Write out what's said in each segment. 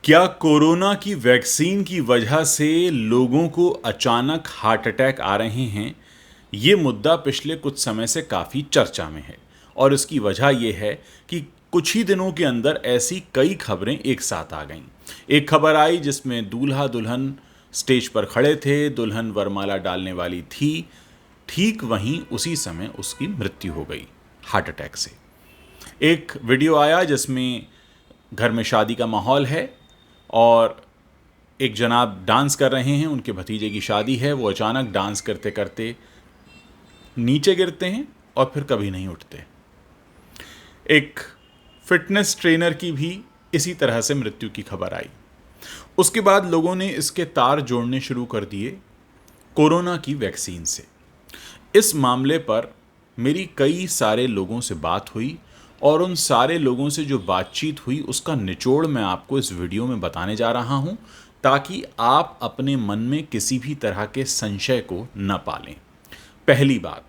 क्या कोरोना की वैक्सीन की वजह से लोगों को अचानक हार्ट अटैक आ रहे हैं? ये मुद्दा पिछले कुछ समय से काफ़ी चर्चा में है और इसकी वजह यह है कि कुछ ही दिनों के अंदर ऐसी कई खबरें एक साथ आ गईं। एक खबर आई जिसमें दूल्हा दुल्हन स्टेज पर खड़े थे, दुल्हन वरमाला डालने वाली थी, ठीक वहीं उसी समय उसकी मृत्यु हो गई हार्ट अटैक से। एक वीडियो आया जिसमें घर में शादी का माहौल है और एक जनाब डांस कर रहे हैं, उनके भतीजे की शादी है। वो अचानक डांस करते करते नीचे गिरते हैं और फिर कभी नहीं उठते। एक फिटनेस ट्रेनर की भी इसी तरह से मृत्यु की खबर आई। उसके बाद लोगों ने इसके तार जोड़ने शुरू कर दिए कोरोना की वैक्सीन से। इस मामले पर मेरी कई सारे लोगों से बात हुई और उन सारे लोगों से जो बातचीत हुई उसका निचोड़ मैं आपको इस वीडियो में बताने जा रहा हूं, ताकि आप अपने मन में किसी भी तरह के संशय को न पालें। पहली बात,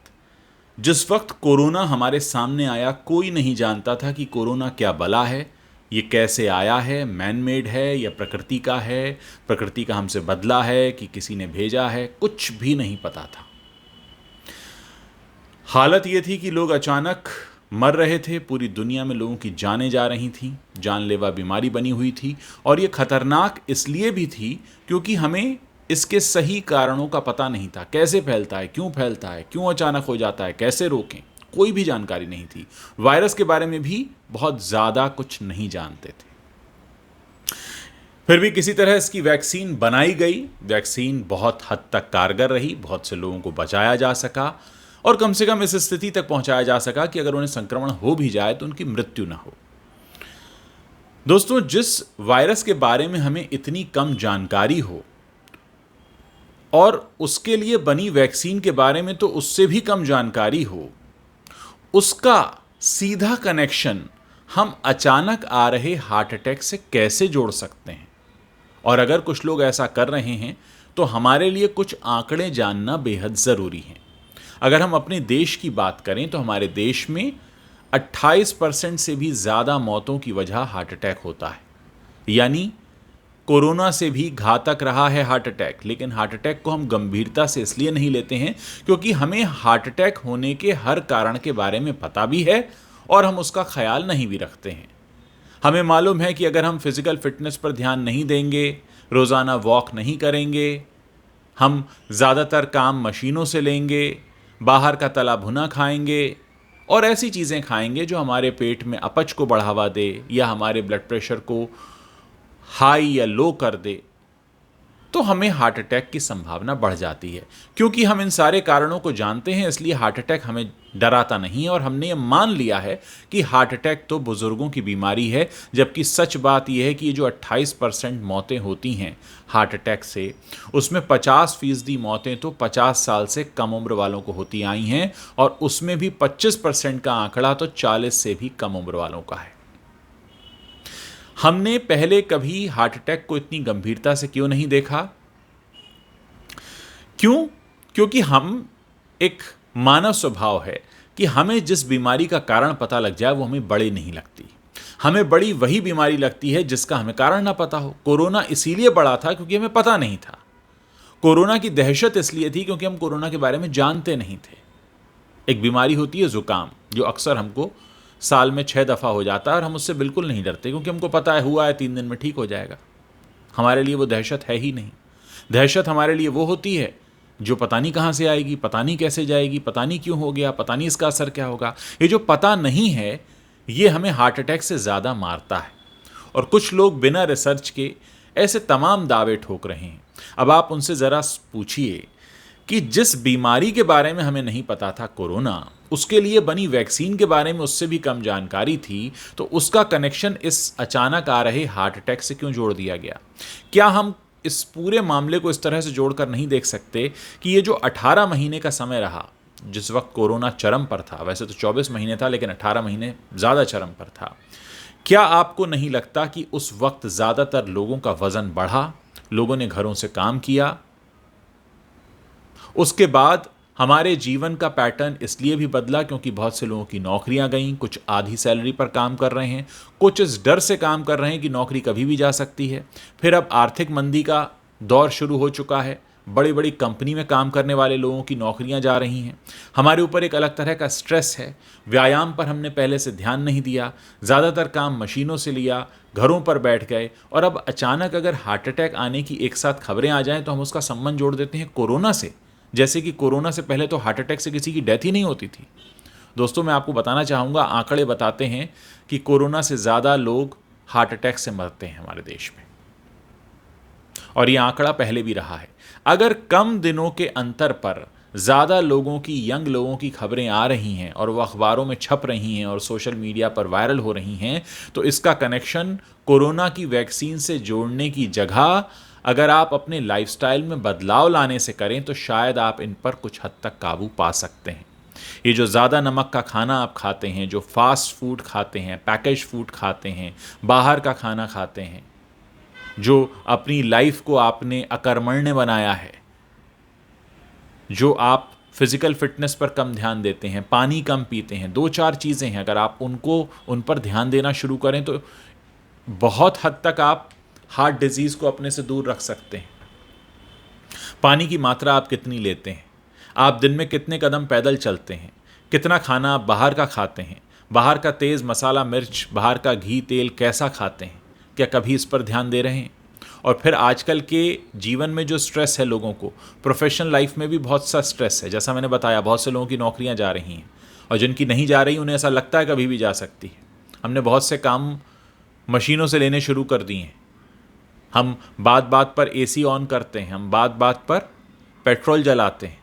जिस वक्त कोरोना हमारे सामने आया, कोई नहीं जानता था कि कोरोना क्या बला है, ये कैसे आया है, मैन मेड है या प्रकृति का है, प्रकृति का हमसे बदला है कि किसी ने भेजा है, कुछ भी नहीं पता था। हालत ये थी कि लोग अचानक मर रहे थे, पूरी दुनिया में लोगों की जानें जा रही थीं, जानलेवा बीमारी बनी हुई थी और ये खतरनाक इसलिए भी थी क्योंकि हमें इसके सही कारणों का पता नहीं था। कैसे फैलता है, क्यों अचानक हो जाता है, कैसे रोकें, कोई भी जानकारी नहीं थी। वायरस के बारे में भी बहुत ज़्यादा कुछ नहीं जानते थे। फिर भी किसी तरह इसकी वैक्सीन बनाई गई। वैक्सीन बहुत हद तक कारगर रही, बहुत से लोगों को बचाया जा सका और कम से कम इस स्थिति तक पहुंचाया जा सका कि अगर उन्हें संक्रमण हो भी जाए तो उनकी मृत्यु ना हो। दोस्तों, जिस वायरस के बारे में हमें इतनी कम जानकारी हो और उसके लिए बनी वैक्सीन के बारे में तो उससे भी कम जानकारी हो, उसका सीधा कनेक्शन हम अचानक आ रहे हार्ट अटैक से कैसे जोड़ सकते हैं? और अगर कुछ लोग ऐसा कर रहे हैं तो हमारे लिए कुछ आंकड़े जानना बेहद ज़रूरी है। अगर हम अपने देश की बात करें तो हमारे देश में 28% से भी ज़्यादा मौतों की वजह हार्ट अटैक होता है। यानी कोरोना से भी घातक रहा है हार्ट अटैक, लेकिन हार्ट अटैक को हम गंभीरता से इसलिए नहीं लेते हैं क्योंकि हमें हार्ट अटैक होने के हर कारण के बारे में पता भी है और हम उसका ख्याल नहीं भी रखते हैं। हमें मालूम है कि अगर हम फिजिकल फिटनेस पर ध्यान नहीं देंगे, रोज़ाना वॉक नहीं करेंगे, हम ज़्यादातर काम मशीनों से लेंगे, बाहर का तला भुना खाएंगे और ऐसी चीज़ें खाएंगे जो हमारे पेट में अपच को बढ़ावा दे या हमारे ब्लड प्रेशर को हाई या लो कर दे, तो हमें हार्ट अटैक की संभावना बढ़ जाती है। क्योंकि हम इन सारे कारणों को जानते हैं, इसलिए हार्ट अटैक हमें डराता नहीं है और हमने ये मान लिया है कि हार्ट अटैक तो बुजुर्गों की बीमारी है। जबकि सच बात यह है कि ये जो 28% मौतें होती हैं हार्ट अटैक से, उसमें 50% मौतें तो 50 साल से कम उम्र वालों को होती आई हैं और उसमें भी 25% का आंकड़ा तो 40 से भी कम उम्र वालों का है। हमने पहले कभी हार्ट अटैक को इतनी गंभीरता से क्यों नहीं देखा? क्यों? क्योंकि हम एक मानव स्वभाव है कि हमें जिस बीमारी का कारण पता लग जाए वो हमें बड़ी नहीं लगती। हमें बड़ी वही बीमारी लगती है जिसका हमें कारण ना पता हो। कोरोना इसीलिए बड़ा था क्योंकि हमें पता नहीं था। कोरोना की दहशत इसलिए थी क्योंकि हम कोरोना के बारे में जानते नहीं थे। एक बीमारी होती है जुकाम, जो अक्सर हमको साल में 6 दफ़ा हो जाता है और हम उससे बिल्कुल नहीं डरते क्योंकि हमको पता है हुआ है 3 दिन में ठीक हो जाएगा। हमारे लिए वो दहशत है ही नहीं। दहशत हमारे लिए वो होती है जो पता नहीं कहाँ से आएगी, पता नहीं कैसे जाएगी, पता नहीं क्यों हो गया, पता नहीं इसका असर क्या होगा। ये जो पता नहीं है, ये हमें हार्ट अटैक से ज़्यादा मारता है। और कुछ लोग बिना रिसर्च के ऐसे तमाम दावे ठोक रहे हैं। अब आप उनसे ज़रा पूछिए कि जिस बीमारी के बारे में हमें नहीं पता था कोरोना, उसके लिए बनी वैक्सीन के बारे में उससे भी कम जानकारी थी, तो उसका कनेक्शन इस अचानक आ रहे हार्ट अटैक से क्यों जोड़ दिया गया? क्या हम इस पूरे मामले को इस तरह से जोड़कर नहीं देख सकते कि ये जो 18 महीने का समय रहा जिस वक्त कोरोना चरम पर था, वैसे तो 24 महीने था लेकिन 18 महीने ज़्यादा चरम पर था, क्या आपको नहीं लगता कि उस वक्त ज़्यादातर लोगों का वज़न बढ़ा, लोगों ने घरों से काम किया, उसके बाद हमारे जीवन का पैटर्न इसलिए भी बदला क्योंकि बहुत से लोगों की नौकरियां गईं, कुछ आधी सैलरी पर काम कर रहे हैं, कुछ इस डर से काम कर रहे हैं कि नौकरी कभी भी जा सकती है। फिर अब आर्थिक मंदी का दौर शुरू हो चुका है, बड़ी बड़ी कंपनी में काम करने वाले लोगों की नौकरियां जा रही हैं। हमारे ऊपर एक अलग तरह का स्ट्रेस है, व्यायाम पर हमने पहले से ध्यान नहीं दिया, ज़्यादातर काम मशीनों से लिया, घरों पर बैठ गए, और अब अचानक अगर हार्ट अटैक आने की एक साथ खबरें आ जाएं तो हम उसका संबंध जोड़ देते हैं कोरोना से, जैसे कि कोरोना से पहले तो हार्ट अटैक से किसी की डेथ ही नहीं होती थी। दोस्तों, मैं आपको बताना चाहूँगा, आंकड़े बताते हैं कि कोरोना से ज़्यादा लोग हार्ट अटैक से मरते हैं हमारे देश में, और ये आंकड़ा पहले भी रहा है। अगर कम दिनों के अंतर पर ज़्यादा लोगों की, यंग लोगों की खबरें आ रही हैं और वो अखबारों में छप रही हैं और सोशल मीडिया पर वायरल हो रही हैं, तो इसका कनेक्शन कोरोना की वैक्सीन से जोड़ने की जगह अगर आप अपने लाइफस्टाइल में बदलाव लाने से करें तो शायद आप इन पर कुछ हद तक काबू पा सकते हैं। ये जो ज़्यादा नमक का खाना आप खाते हैं, जो फास्ट फूड खाते हैं, पैकेज फूड खाते हैं, बाहर का खाना खाते हैं, जो अपनी लाइफ को आपने अकर्मण्य बनाया है, जो आप फिजिकल फिटनेस पर कम ध्यान देते हैं, पानी कम पीते हैं, 2-4 चीज़ें हैं, अगर आप उन पर ध्यान देना शुरू करें तो बहुत हद तक आप हार्ट डिजीज़ को अपने से दूर रख सकते हैं। पानी की मात्रा आप कितनी लेते हैं, आप दिन में कितने कदम पैदल चलते हैं, कितना खाना आप बाहर का खाते हैं, बाहर का तेज़ मसाला मिर्च, बाहर का घी तेल कैसा खाते हैं, क्या कभी इस पर ध्यान दे रहे हैं? और फिर आजकल के जीवन में जो स्ट्रेस है लोगों को, प्रोफेशनल लाइफ में भी बहुत सा स्ट्रेस है। जैसा मैंने बताया, बहुत से लोगों की नौकरियां जा रही हैं और जिनकी नहीं जा रही उन्हें ऐसा लगता है कभी भी जा सकती है। हमने बहुत से काम मशीनों से लेने शुरू कर दिए हैं, हम बात बात पर एसी ऑन करते हैं, हम बात बात पर पेट्रोल जलाते हैं,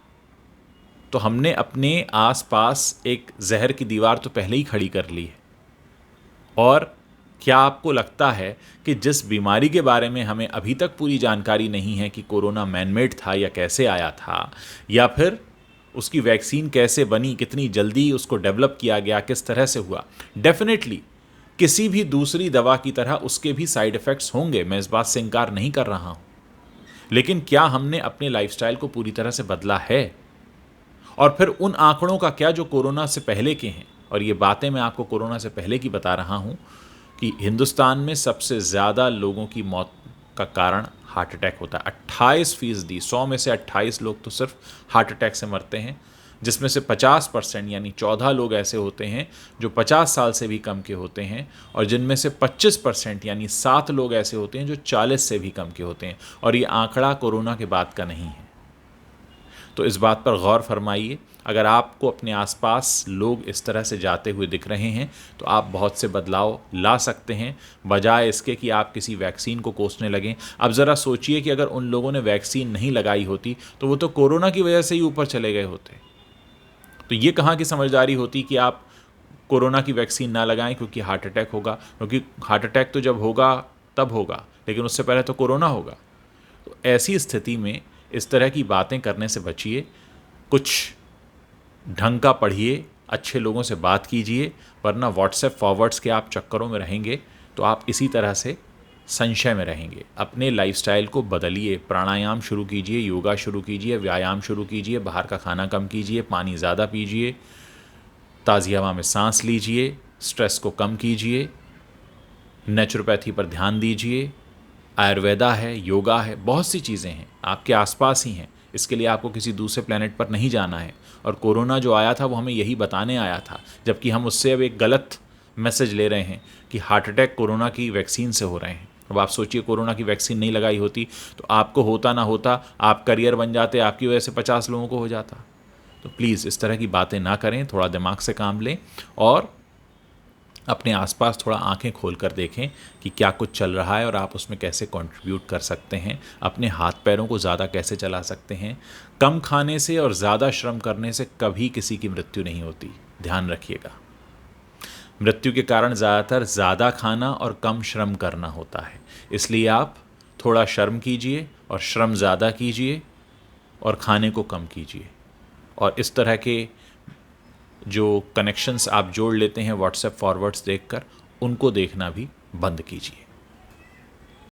तो हमने अपने आसपास एक जहर की दीवार तो पहले ही खड़ी कर ली है। और क्या आपको लगता है कि जिस बीमारी के बारे में हमें अभी तक पूरी जानकारी नहीं है कि कोरोना मैनमेड था या कैसे आया था, या फिर उसकी वैक्सीन कैसे बनी, कितनी जल्दी उसको डेवलप किया गया, किस तरह से हुआ, डेफिनेटली किसी भी दूसरी दवा की तरह उसके भी साइड इफ़ेक्ट्स होंगे, मैं इस बात से इनकार नहीं कर रहा हूँ। लेकिन क्या हमने अपने लाइफस्टाइल को पूरी तरह से बदला है? और फिर उन आंकड़ों का क्या जो कोरोना से पहले के हैं, और ये बातें मैं आपको कोरोना से पहले की बता रहा हूँ कि हिंदुस्तान में सबसे ज़्यादा लोगों की मौत का कारण हार्ट अटैक होता है। 28%, 100 में से 28 लोग तो सिर्फ हार्ट अटैक से मरते हैं, जिसमें से 50% यानी 14 लोग ऐसे होते हैं जो 50 साल से भी कम के होते हैं, और जिनमें से 25% यानी 7 लोग ऐसे होते हैं जो 40 से भी कम के होते हैं। और ये आंकड़ा कोरोना के बाद का नहीं है। तो इस बात पर गौर फरमाइए। अगर आपको अपने आसपास लोग इस तरह से जाते हुए दिख रहे हैं तो आप बहुत से बदलाव ला सकते हैं, बजाय इसके कि आप किसी वैक्सीन को कोसने लगें। अब ज़रा सोचिए कि अगर उन लोगों ने वैक्सीन नहीं लगाई होती तो वो तो कोरोना की वजह से ही ऊपर चले गए होते। तो ये कहाँ की समझदारी होती कि आप कोरोना की वैक्सीन ना लगाएं क्योंकि हार्ट अटैक होगा, क्योंकि हार्ट अटैक तो जब होगा तब होगा, लेकिन उससे पहले तो कोरोना होगा। तो ऐसी स्थिति में इस तरह की बातें करने से बचिए, कुछ ढंग का पढ़िए, अच्छे लोगों से बात कीजिए, वरना व्हाट्सएप फॉरवर्ड्स के आप चक्करों में रहेंगे तो आप इसी तरह से संशय में रहेंगे। अपने लाइफस्टाइल को बदलिए, प्राणायाम शुरू कीजिए, योगा शुरू कीजिए, व्यायाम शुरू कीजिए, बाहर का खाना कम कीजिए, पानी ज़्यादा पीजिए, ताज़ी हवा में सांस लीजिए, स्ट्रेस को कम कीजिए, नेचुरोपैथी पर ध्यान दीजिए, आयुर्वेदा है, योगा है, बहुत सी चीज़ें हैं, आपके आसपास ही हैं। इसके लिए आपको किसी दूसरे प्लेनेट पर नहीं जाना है। और कोरोना जो आया था वो हमें यही बताने आया था, जबकि हम उससे अब एक गलत मैसेज ले रहे हैं कि हार्ट अटैक कोरोना की वैक्सीन से हो रहे हैं। अब आप सोचिए, कोरोना की वैक्सीन नहीं लगाई होती तो आपको होता ना होता, आप करियर बन जाते, आपकी वजह से 50 लोगों को हो जाता। तो प्लीज़ इस तरह की बातें ना करें, थोड़ा दिमाग से काम लें और अपने आसपास थोड़ा आंखें खोल कर देखें कि क्या कुछ चल रहा है और आप उसमें कैसे कंट्रीब्यूट कर सकते हैं, अपने हाथ पैरों को ज़्यादा कैसे चला सकते हैं। कम खाने से और ज़्यादा श्रम करने से कभी किसी की मृत्यु नहीं होती, ध्यान रखिएगा। मृत्यु के कारण ज़्यादातर ज़्यादा खाना और कम श्रम करना होता है। इसलिए आप थोड़ा श्रम कीजिए और श्रम ज़्यादा कीजिए और खाने को कम कीजिए। और इस तरह के जो कनेक्शंस आप जोड़ लेते हैं व्हाट्सएप फॉरवर्ड्स देखकर, उनको देखना भी बंद कीजिए।